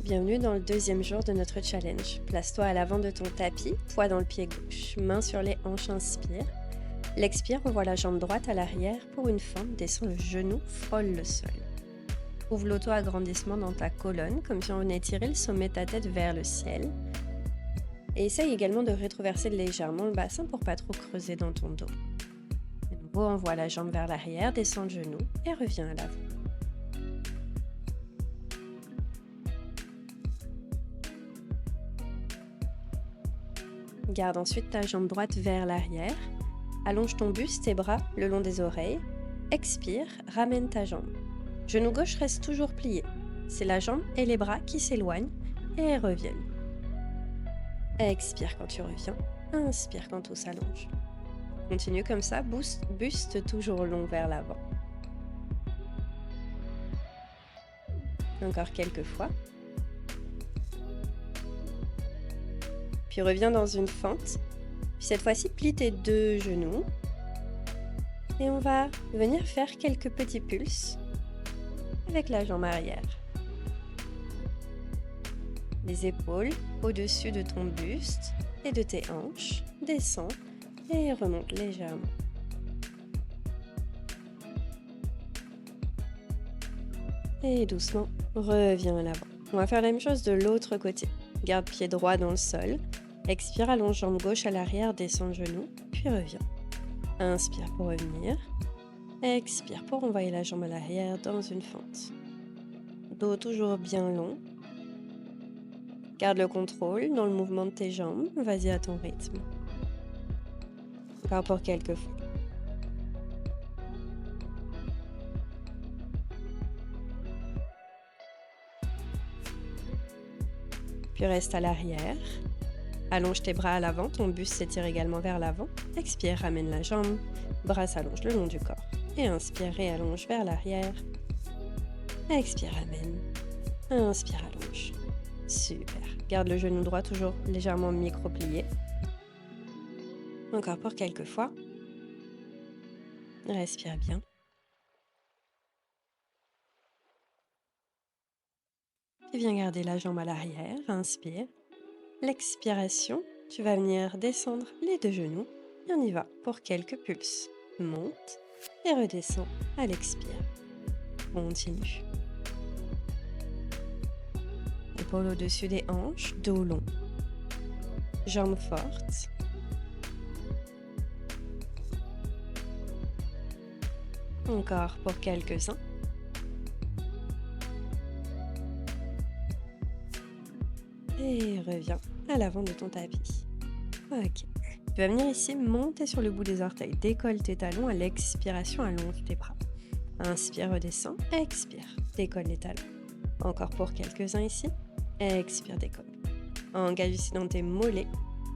bienvenue dans le deuxième jour de notre challenge. Place-toi à l'avant de ton tapis, poids dans le pied gauche, main sur les hanches, inspire. L'expire, envoie la jambe droite à l'arrière pour une fente, descend le genou, frôle le sol. Ouvre l'auto-agrandissement dans ta colonne, comme si on venait tirer le sommet de ta tête vers le ciel. Et essaye également de rétroverser légèrement le bassin pour pas trop creuser dans ton dos. De nouveau, envoie la jambe vers l'arrière, descend le genou et reviens à l'avant. Garde ensuite ta jambe droite vers l'arrière. Allonge ton buste, tes bras le long des oreilles. Expire, ramène ta jambe. Genou gauche reste toujours plié. C'est la jambe et les bras qui s'éloignent et reviennent. Expire quand tu reviens. Inspire quand tout s'allonge. Continue comme ça, buste toujours long vers l'avant. Encore quelques fois. Puis reviens dans une fente. Puis cette fois-ci, plie tes deux genoux. Et on va venir faire quelques petits pulses avec la jambe arrière. Les épaules au-dessus de ton buste et de tes hanches. Descends et remonte légèrement. Et doucement, reviens à l'avant. On va faire la même chose de l'autre côté. Garde pied droit dans le sol. Expire, allonge jambe gauche à l'arrière, descend le genou, puis reviens. Inspire pour revenir. Expire pour envoyer la jambe à l'arrière dans une fente. Dos toujours bien long. Garde le contrôle dans le mouvement de tes jambes. Vas-y à ton rythme. Encore pour quelques fois. Puis reste à l'arrière. Allonge tes bras à l'avant, ton buste s'étire également vers l'avant. Expire, ramène la jambe, bras s'allonge le long du corps. Et inspire et allonge vers l'arrière. Expire, ramène. Inspire, allonge. Super. Garde le genou droit toujours légèrement micro-plié. Encore pour quelques fois. Respire bien. Et viens garder la jambe à l'arrière. Inspire. L'expiration, tu vas venir descendre les deux genoux et on y va pour quelques pulses. Monte et redescends à l'expire. Continue. Épaules au-dessus des hanches, dos long. Jambes fortes. Encore pour quelques-uns. Et reviens à l'avant de ton tapis. Ok. Tu vas venir ici, monter sur le bout des orteils. Décolle tes talons à l'expiration, allonge tes bras. Inspire, redescends. Expire, décolle les talons. Encore pour quelques-uns ici. Expire, décolle. Engage ici dans tes mollets.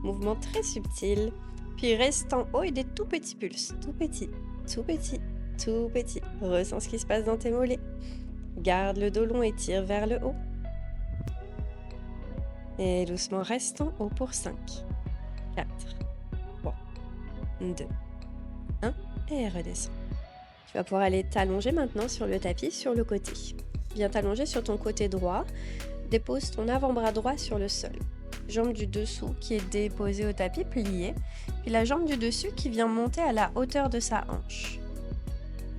Mouvement très subtil. Puis reste en haut et des tout petits pulses. Tout petit, tout petit, tout petit. Ressens ce qui se passe dans tes mollets. Garde le dos long et tire vers le haut. Et doucement, reste en haut pour 5, 4, 3, 2, 1 et redescends. Tu vas pouvoir aller t'allonger maintenant sur le tapis, sur le côté. Viens t'allonger sur ton côté droit. Dépose ton avant-bras droit sur le sol. Jambe du dessous qui est déposée au tapis, pliée. Puis la jambe du dessus qui vient monter à la hauteur de sa hanche.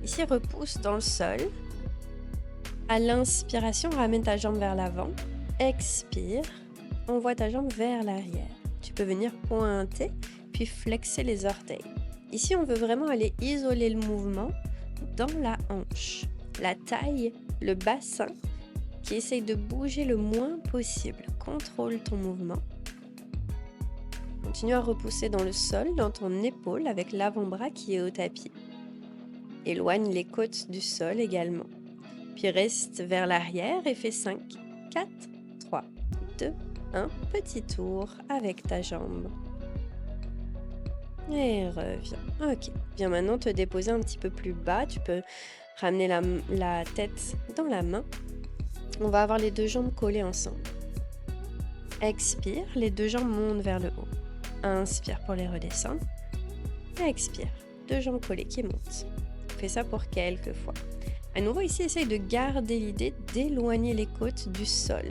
Ici, repousse dans le sol. À l'inspiration, ramène ta jambe vers l'avant. Expire. Envoie ta jambe vers l'arrière. Tu peux venir pointer, puis flexer les orteils. Ici, on veut vraiment aller isoler le mouvement dans la hanche, la taille, le bassin, qui essaye de bouger le moins possible. Contrôle ton mouvement. Continue à repousser dans le sol, dans ton épaule, avec l'avant-bras qui est au tapis. Éloigne les côtes du sol également. Puis reste vers l'arrière et fais 5, 4, 3, 2, un petit tour avec ta jambe. Et reviens. Ok. Viens maintenant te déposer un petit peu plus bas. Tu peux ramener la tête dans la main. On va avoir les deux jambes collées ensemble. Expire. Les deux jambes montent vers le haut. Inspire pour les redescendre. Expire. Deux jambes collées qui montent. Fais ça pour quelques fois. À nouveau ici, essaye de garder l'idée d'éloigner les côtes du sol.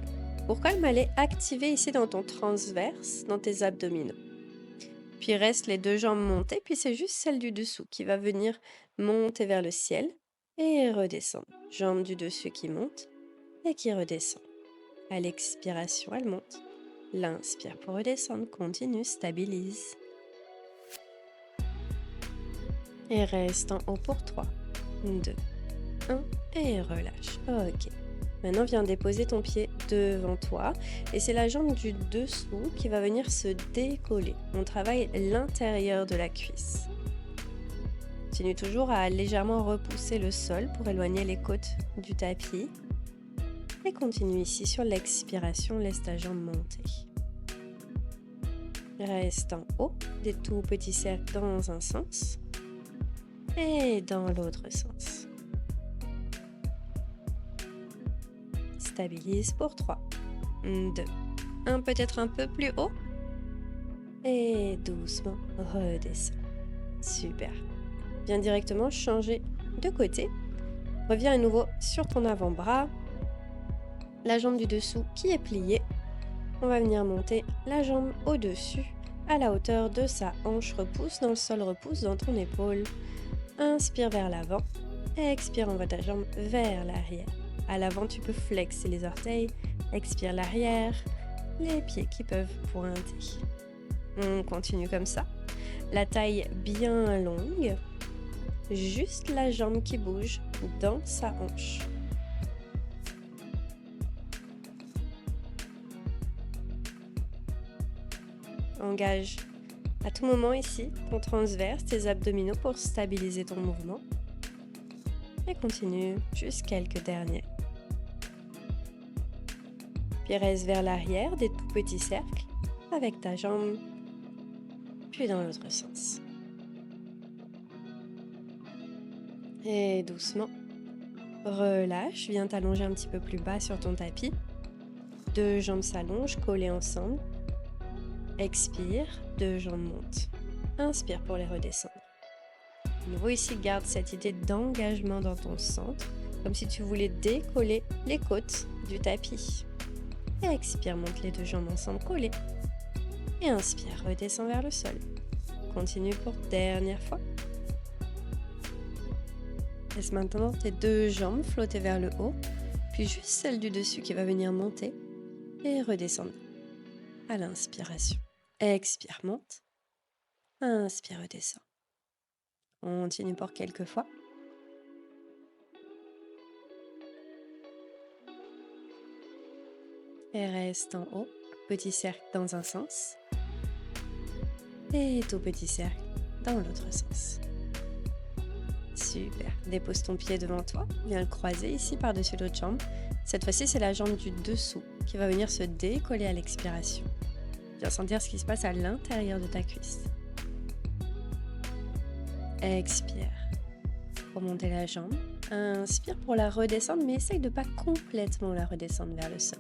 pour calme, aller activer ici dans ton transverse, dans tes abdominaux. Puis reste les deux jambes montées, puis c'est juste celle du dessous qui va venir monter vers le ciel et redescendre. Jambe du dessus qui monte et qui redescend. À l'expiration, elle monte. L'inspire pour redescendre, continue, stabilise. Et reste en haut pour 3, 2, 1 et relâche. Ok. Maintenant, viens déposer ton pied devant toi et c'est la jambe du dessous qui va venir se décoller. On travaille l'intérieur de la cuisse. Continue toujours à légèrement repousser le sol pour éloigner les côtes du tapis. Et continue ici sur l'expiration, laisse ta jambe monter. Reste en haut, des tout petits cercles dans un sens et dans l'autre sens. Stabilise pour 3, 2, 1, peut-être un peu plus haut. Et doucement, redescends. Super. Viens directement changer de côté. Reviens à nouveau sur ton avant-bras. La jambe du dessous qui est pliée. On va venir monter la jambe au-dessus, à la hauteur de sa hanche. Repousse dans le sol, repousse dans ton épaule. Inspire vers l'avant. Expire, envoie ta jambe vers l'arrière. À l'avant, tu peux flexer les orteils. Expire l'arrière. Les pieds qui peuvent pointer. On continue comme ça. La taille bien longue. Juste la jambe qui bouge dans sa hanche. Engage à tout moment ici ton transverse, tes abdominaux pour stabiliser ton mouvement. Et continue juste quelques derniers. Puis reste vers l'arrière, des tout petits cercles avec ta jambe, puis dans l'autre sens. Et doucement, relâche, viens t'allonger un petit peu plus bas sur ton tapis. Deux jambes s'allongent, collées ensemble. Expire, deux jambes montent. Inspire pour les redescendre. De nouveau ici, garde cette idée d'engagement dans ton centre, comme si tu voulais décoller les côtes du tapis. Et expire, monte les deux jambes ensemble collées. Et inspire, redescends vers le sol. Continue pour dernière fois. Laisse maintenant tes deux jambes flotter vers le haut, puis juste celle du dessus qui va venir monter et redescendre. À l'inspiration. Expire, monte. Inspire, redescend. Continue pour quelques fois. Et reste en haut. Petit cercle dans un sens. Et tout petit cercle dans l'autre sens. Super. Dépose ton pied devant toi. Viens le croiser ici par-dessus l'autre jambe. Cette fois-ci, c'est la jambe du dessous qui va venir se décoller à l'expiration. Viens sentir ce qui se passe à l'intérieur de ta cuisse. Expire pour monter la jambe. Inspire pour la redescendre, mais essaye de ne pas complètement la redescendre vers le sol.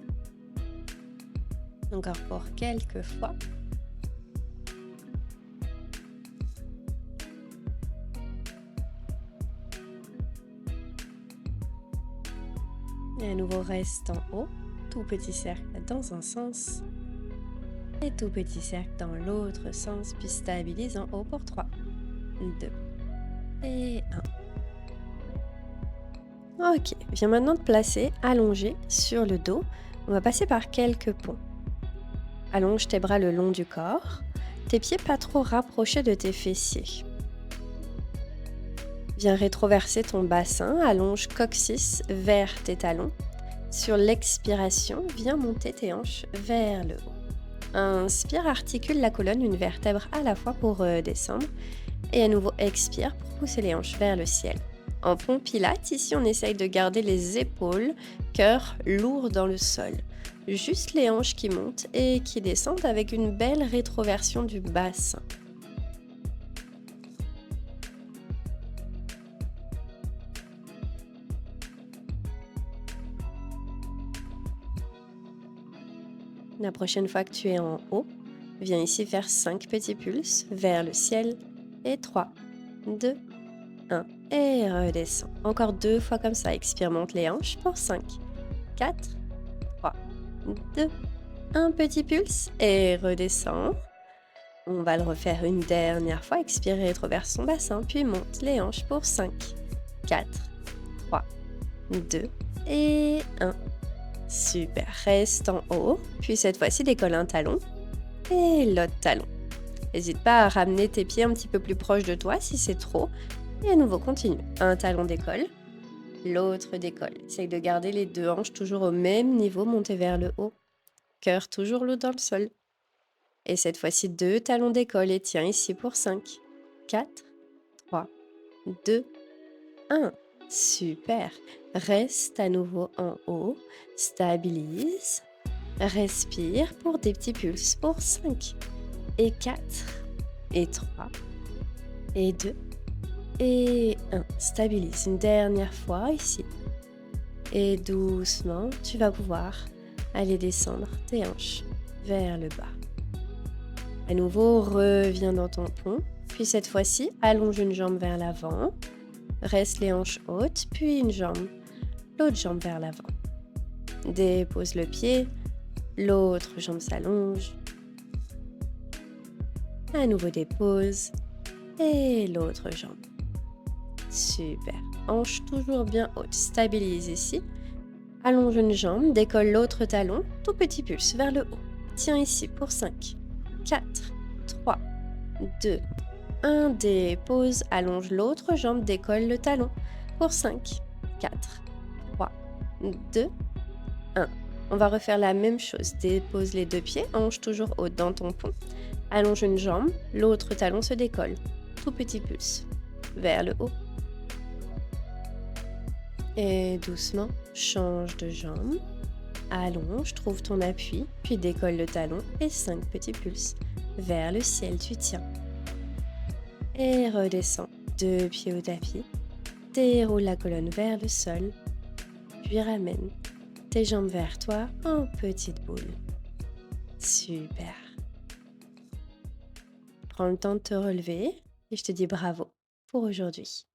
Encore pour quelques fois. Et à nouveau, reste en haut. Tout petit cercle dans un sens. Et tout petit cercle dans l'autre sens. Puis stabilise en haut pour 3, 2 et 1. Ok, viens maintenant te placer allongé sur le dos. On va passer par quelques ponts. Allonge tes bras le long du corps. Tes pieds pas trop rapprochés de tes fessiers. Viens rétroverser ton bassin, allonge coccyx vers tes talons. Sur l'expiration, viens monter tes hanches vers le haut. Inspire, articule la colonne, une vertèbre à la fois pour descendre. Et à nouveau, expire pour pousser les hanches vers le ciel. En pont pilate, ici, on essaye de garder les épaules, cœur lourd dans le sol. Juste les hanches qui montent et qui descendent avec une belle rétroversion du bassin. La prochaine fois que tu es en haut, viens ici faire 5 petits pulses vers le ciel. Et 3, 2, 1. Et redescends. Encore 2 fois comme ça. Expire, monte les hanches pour 5, 4, 3, 2. Un petit pulse et redescends. On va le refaire une dernière fois. Expire, rétroverse son bassin, puis monte les hanches pour 5, 4, 3, 2 et 1. Super, reste en haut. Puis cette fois-ci, décolle un talon et l'autre talon. N'hésite pas à ramener tes pieds un petit peu plus proche de toi si c'est trop. Et à nouveau, continue. Un talon décolle, l'autre décolle. Essaye de garder les deux hanches toujours au même niveau, monter vers le haut. Cœur toujours l'eau dans le sol. Et cette fois-ci, deux talons décolle et tiens ici pour 5, 4, 3, 2, 1. Super. Reste à nouveau en haut. Stabilise. Respire pour des petits pulses pour 5 et 4 et 3 et 2 et 1. Stabilise une dernière fois ici. Et doucement, tu vas pouvoir aller descendre tes hanches vers le bas. À nouveau, reviens dans ton pont. Puis cette fois-ci, allonge une jambe vers l'avant. Reste les hanches hautes, puis une jambe, l'autre jambe vers l'avant. Dépose le pied, l'autre jambe s'allonge. À nouveau dépose et l'autre jambe. Super. Hanche toujours bien haute. Stabilise ici. Allonge une jambe, décolle l'autre talon. Tout petit pulse vers le haut. Tiens ici pour 5, 4, 3, 2, 1. Dépose. Allonge l'autre jambe, décolle le talon. Pour 5, 4, 3, 2, 1. On va refaire la même chose. Dépose les deux pieds, hanche toujours haute dans ton pont. Allonge une jambe, l'autre talon se décolle. Tout petit pulse vers le haut. Et doucement, change de jambe. Allonge, trouve ton appui, puis décolle le talon et 5 petits pulses. Vers le ciel, tu tiens. Et redescends, deux pieds au tapis. Déroule la colonne vers le sol. Puis ramène tes jambes vers toi en petite boule. Super. Prends le temps de te relever et je te dis bravo pour aujourd'hui.